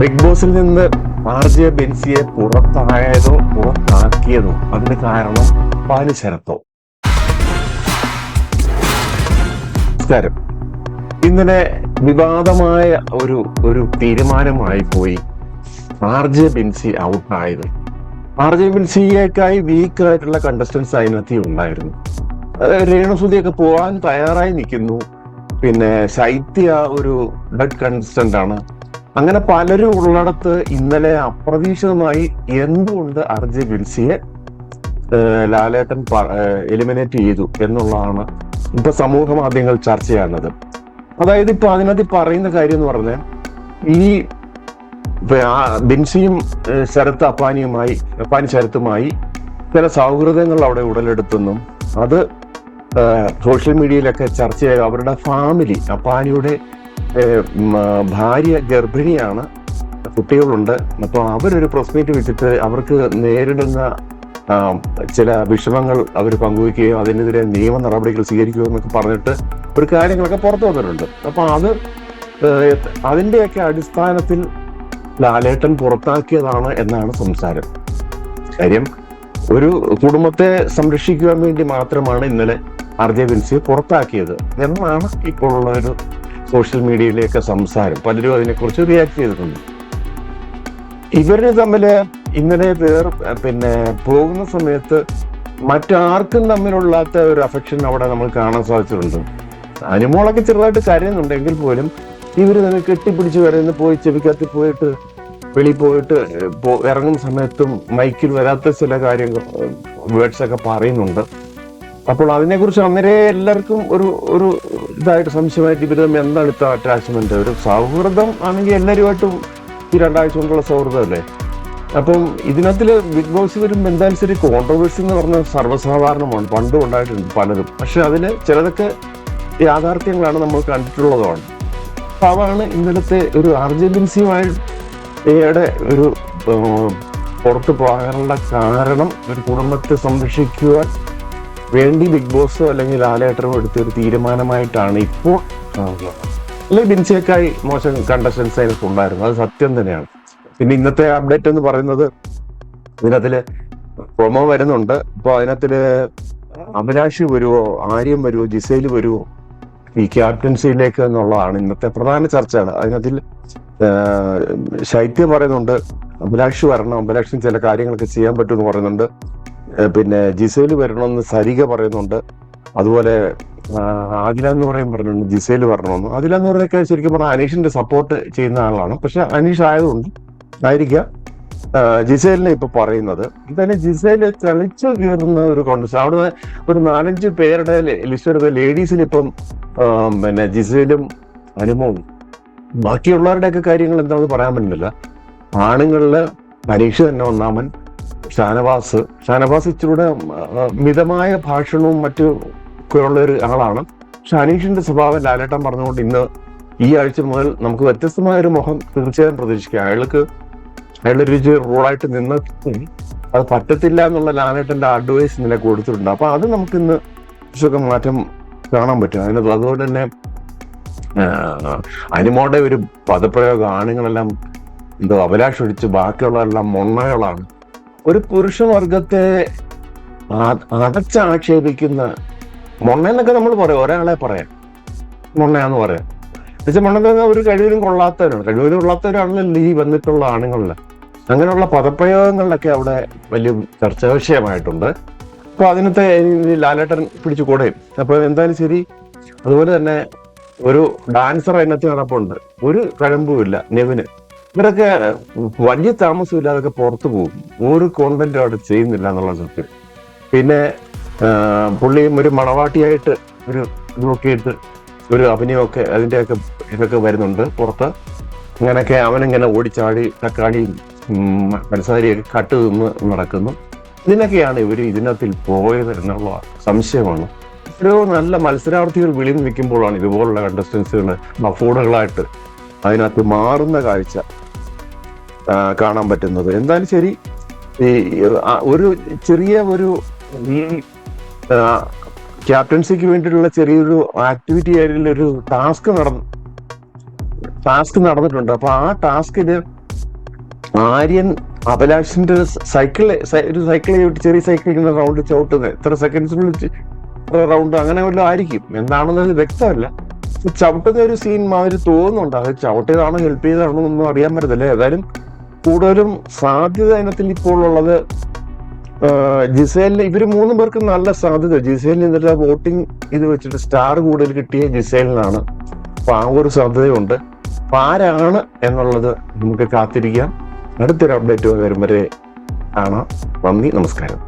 Big ബോസിൽ നിന്ന് RJ ബെൻസിയെ പുറത്താക്കിയതോ അതിന് കാരണം പാല് ശരത്തോ? നമസ്കാരം. ഇന്നലെ വിവാദമായ ഒരു തീരുമാനമായി പോയി RJ ബെൻസി ഔട്ടായത്. RJ ബെൻസിയേക്കായി വീക്കായിട്ടുള്ള കണ്ടസ്റ്റൻസ് അതിനകത്ത് ഉണ്ടായിരുന്നു. രേണുസുതിയൊക്കെ പോവാൻ തയ്യാറായി നിൽക്കുന്നു. പിന്നെ ശൈത്യ ഒരു ഡെഡ് കണ്ടസ്റ്റന്റ് ആണ്. അങ്ങനെ പലരും ഉള്ളിടത്ത് ഇന്നലെ അപ്രതീക്ഷിതമായി എന്തുകൊണ്ട് RJ ബെൻസിയെ ലാലേട്ടൻ എലിമിനേറ്റ് ചെയ്തു എന്നുള്ളതാണ് ഇപ്പൊ സമൂഹ മാധ്യമങ്ങൾ ചർച്ച ചെയ്യുന്നത്. അതായത് ഇപ്പൊ അതിനകത്ത് പറയുന്ന കാര്യം എന്ന് പറഞ്ഞാൽ, ഈ ബെൻസിയും അപ്പാനി ശരത്തുമായി ചില സൗഹൃദങ്ങൾ അവിടെ ഉടലെടുത്തുന്നു. അത് സോഷ്യൽ മീഡിയയിലൊക്കെ ചർച്ച ചെയ്യുക. അവരുടെ ഫാമിലി, അപ്പാനിയുടെ ഭാര്യ ഗർഭിണിയാണ്, കുട്ടികളുണ്ട്. അപ്പോൾ അവരൊരു പ്രസ് മീറ്റ് വെച്ചിട്ട് അവർക്ക് നേരിടുന്ന ചില വിഷമങ്ങൾ അവർ പങ്കുവയ്ക്കുകയും അതിനെതിരെ നിയമ നടപടികൾ സ്വീകരിക്കുകയോ എന്നൊക്കെ പറഞ്ഞിട്ട് ഒരു കാര്യങ്ങളൊക്കെ പുറത്തു വന്നിട്ടുണ്ട്. അപ്പൊ അതിന്റെയൊക്കെ അടിസ്ഥാനത്തിൽ ലാലേട്ടൻ പുറത്താക്കിയതാണ് എന്നാണ് സംസാരം. കാര്യം, ഒരു കുടുംബത്തെ സംരക്ഷിക്കുവാൻ വേണ്ടി മാത്രമാണ് ഇന്നലെ RJ ബെൻസിയെ പുറത്താക്കിയത് എന്നാണ് ഇപ്പോൾ ഉള്ള ഒരു സോഷ്യൽ മീഡിയയിലേക്ക് സംസാരം. പലരും അതിനെക്കുറിച്ച് റിയാക്ട് ചെയ്തിട്ടുണ്ട്. ഇവര് തമ്മില് ഇന്നലെ പോകുന്ന സമയത്ത് മറ്റാർക്കും തമ്മിലുള്ളാത്ത ഒരു അഫെക്ഷൻ അവിടെ നമ്മൾ കാണാൻ സാധിച്ചിട്ടുണ്ട്. അനുമോളൊക്കെ ചെറുതായിട്ട് കരയുന്നുണ്ടെങ്കിൽ പോലും ഇവര് തന്നെ കെട്ടിപ്പിടിച്ച് കരയുന്ന, പോയി ചെവിക്കകത്ത് പോയിട്ട് വെളിയിൽ പോയിട്ട് ഇറങ്ങുന്ന സമയത്തും മൈക്കിൽ വരാത്ത ചില കാര്യങ്ങൾ, വേർഡ്സ് ഒക്കെ പറയുന്നുണ്ട്. അപ്പോൾ അതിനെക്കുറിച്ച് അന്നേരെ എല്ലാവർക്കും ഒരു ഇതായിട്ട് സംശയമായിട്ട് ഇവർ തമ്മിൽ എന്താണ് ഇത്ര അറ്റാച്ച്മെന്റ്? ഒരു സൗഹൃദം ആണെങ്കിൽ എല്ലാവരുമായിട്ടും ഈ 2 ആഴ്ച കൊണ്ടുള്ള സൗഹൃദമല്ലേ. അപ്പം ഇതിനകത്തില് ബിഗ് ബോസ് വരുമ്പോൾ എന്തായാലും ശരി, കോൺട്രവേഴ്സി എന്ന് പറഞ്ഞാൽ സർവ്വസാധാരണമാണ്, പണ്ടും ഉണ്ടായിട്ടുണ്ട് പലതും. പക്ഷെ അതിന് ചിലതൊക്കെ യാഥാർത്ഥ്യങ്ങളാണ് നമ്മൾ കണ്ടിട്ടുള്ളതാണ്. അപ്പൊ അതാണ് ഇന്നലത്തെ ഒരു RJ ബെൻസിയുടെ ഒരു പുറത്തു പോകാനുള്ള കാരണം. ഒരു കുടുംബത്തെ സംരക്ഷിക്കുവാൻ വേണ്ടി ബിഗ് ബോസോ അല്ലെങ്കിൽ ലാലേട്ടനോ എടുത്തൊരു തീരുമാനമായിട്ടാണ് ഇപ്പോൾ കാണുന്നത്. അല്ലെങ്കിൽ ബെൻസിയേക്കായി മോശം കണ്ടസ്റ്റൻസ് അതിനകത്ത് ഉണ്ടായിരുന്നു, അത് സത്യം തന്നെയാണ്. പിന്നെ ഇന്നത്തെ അപ്ഡേറ്റ് എന്ന് പറയുന്നത്, ഇതിനകത്തില് പ്രൊമോ വരുന്നുണ്ട്. ഇപ്പൊ അതിനകത്തില് അഭിലാഷ് വരുവോ, ആര്യം വരുവോ, ജിസേല് വരുവോ ഈ ക്യാപ്റ്റൻസിയിലേക്ക് എന്നുള്ളതാണ് ഇന്നത്തെ പ്രധാന ചർച്ചയാണ്. അതിനകത്തിൽ ശൈത്യ പറയുന്നുണ്ട് അഭിലാഷ് വരണം, അഭിലാഷിന് ചില കാര്യങ്ങളൊക്കെ ചെയ്യാൻ പറ്റുമെന്ന് പറയുന്നുണ്ട്. പിന്നെ ജിസേല് വരണമെന്ന് സരിക പറയുന്നുണ്ട്. അതുപോലെ ആദില എന്ന് പറയുന്നുണ്ട് ജിസേല് വരണമെന്ന്. ആദില എന്ന് പറയുന്നതൊക്കെ ശരിക്കും പറഞ്ഞാൽ അനീഷിന്റെ സപ്പോർട്ട് ചെയ്യുന്ന ആളാണ്. പക്ഷെ അനീഷ് ആയതുകൊണ്ട് ആയിരിക്കാം ജിസേലിനെ ഇപ്പൊ പറയുന്നത്. ഇതന്നെ ജിസേല് തെളിച്ചു കയറുന്ന ഒരു കോൺഗ്രസ്. അവിടെ ഒരു 4-5 പേരുടെ ലിസ്റ്റ് എടുത്ത ലേഡീസിൽ ഇപ്പം പിന്നെ ജിസേലും അനുമോളും, ബാക്കിയുള്ളവരുടെയൊക്കെ കാര്യങ്ങൾ എന്താണെന്ന് പറയാൻ പറ്റുന്നില്ല. ആണുങ്ങളില് അനീഷ് തന്നെ ഒന്നാമൻ, ഷാനവാസ് ഇച്ചിലൂടെ മിതമായ ഭാഷണവും ഒക്കെ ഉള്ള ഒരു ആളാണ്. പക്ഷെ അനീഷിന്റെ സ്വഭാവം ലാലേട്ടൻ പറഞ്ഞുകൊണ്ട് ഇന്ന് ഈ ആഴ്ച മുതൽ നമുക്ക് വ്യത്യസ്തമായ ഒരു മുഖം തീർച്ചയായും പ്രതീക്ഷിക്കാം. അയാളുടെ രുചി റോളായിട്ട് നിന്ന് അത് പറ്റത്തില്ല എന്നുള്ള ലാലേട്ടന്റെ അഡ്വൈസ് ഇന്നലെ കൊടുത്തിട്ടുണ്ട്. അപ്പൊ അത് നമുക്ക് ഇന്ന് കുറച്ചൊക്കെ മാറ്റം കാണാൻ പറ്റും. അതുകൊണ്ട് തന്നെ അനിമോടെ ഒരു പദപ്രയോഗം, ആണുങ്ങളെല്ലാം അഭിലാഷ് ഒഴിച്ച് ബാക്കിയുള്ളതെല്ലാം മൊണ്ണകളാണ്. ഒരു പുരുഷവർഗത്തെ അടച്ചാക്ഷേപിക്കുന്ന മൊണ്ണയെന്നൊക്കെ നമ്മൾ പറയാം, ഒരാളെ പറയാം മൊണ്ണയാന്ന് പറയാം. പക്ഷെ മൊണ്ണ ഒരു കഴിവിനും കൊള്ളാത്തവരാണല്ലോ ഈ വന്നിട്ടുള്ള ആണുങ്ങളിൽ. അങ്ങനെയുള്ള പദപ്രയോഗങ്ങളിലൊക്കെ അവിടെ വലിയ ചർച്ചാ വിഷയമായിട്ടുണ്ട്. അപ്പൊ അതിനകത്തെ ലാലേട്ടൻ പിടിച്ചു കൂടെയും. അപ്പൊ എന്തായാലും ശരി. അതുപോലെ തന്നെ ഒരു ഡാൻസർ അതിനകത്ത് നടപ്പുണ്ട്, ഒരു കഴമ്പുമില്ല, നെവിന്. ഇവരൊക്കെ വലിയ താമസമില്ലാതൊക്കെ പുറത്തു പോകും, ഒരു കോണ്ടന്റും അവിടെ ചെയ്യുന്നില്ല എന്നുള്ള സത്യം. പിന്നെ പുള്ളിയും ഒരു മണവാട്ടിയായിട്ട് ഒരു നോക്കിയിട്ട് ഒരു അഭിനയമൊക്കെ അതിൻ്റെയൊക്കെ ഇതൊക്കെ വരുന്നുണ്ട് പുറത്ത്. അങ്ങനെയൊക്കെ അവനിങ്ങനെ ഓടിച്ചാടി തക്കാളിയും പഞ്ചസാരയൊക്കെ കട്ട് തിന്ന് നടക്കുന്നു. ഇതിനൊക്കെയാണ് ഇതിനകത്തിൽ പോയത് എന്നുള്ള സംശയമാണ്. ഒരു നല്ല മത്സരാർത്ഥികൾ വിളിന്ന് നിൽക്കുമ്പോഴാണ് ഇതുപോലുള്ള കണ്ടസ്റ്റൻസുകൾ ബഫൂണുകളായിട്ട് അതിനകത്ത് മാറുന്ന കാഴ്ച കാണാൻ പറ്റുന്നത്. എന്തായാലും ശരി, ഒരു ചെറിയ ഈ ക്യാപ്റ്റൻസിക്ക് വേണ്ടിയിട്ടുള്ള ചെറിയൊരു ആക്ടിവിറ്റി ആയിട്ടുള്ള ഒരു ടാസ്ക് നടന്നിട്ടുണ്ട്. അപ്പൊ ആ ടാസ്കില് ആര്യൻ അഭിലാഷിന്റെ ഒരു സൈക്കിൾ ചെറിയ സൈക്കിൾ ഇങ്ങനെ റൗണ്ട് ചവിട്ടുന്നത് എത്ര സെക്കൻഡ്സിനുള്ളിൽ റൗണ്ട് അങ്ങനെ വല്ലതും ആയിരിക്കും, എന്താണെന്നത് വ്യക്തമല്ല. ചവിട്ടുന്ന ഒരു സീൻ മാതിരി തോന്നുന്നുണ്ട്. അത് ചവിട്ടിയതാണോ ഹെൽപ്പ് ചെയ്തതാണോ ഒന്നും അറിയാൻ പറ്റത്തില്ല. ഏതായാലും കൂടുതലും സാധ്യത ഇനത്തിൽ ഇപ്പോൾ ഉള്ളത് ജിസേലിന്, ഇവര് 3 പേർക്ക് നല്ല സാധ്യത. ജിസേലിന് ഇന്നലെ വോട്ടിംഗ് ഇത് വെച്ചിട്ട് സ്റ്റാർ കൂടുതൽ കിട്ടിയ ജിസേലിനാണ്. അപ്പൊ ആ ഒരു സാധ്യതയുണ്ട്. അപ്പൊ ആരാണ് എന്നുള്ളത് നമുക്ക് കാത്തിരിക്കാം. അടുത്തൊരു അപ്ഡേറ്റ് വരും വരെ കാണാം. നന്ദി, നമസ്കാരം.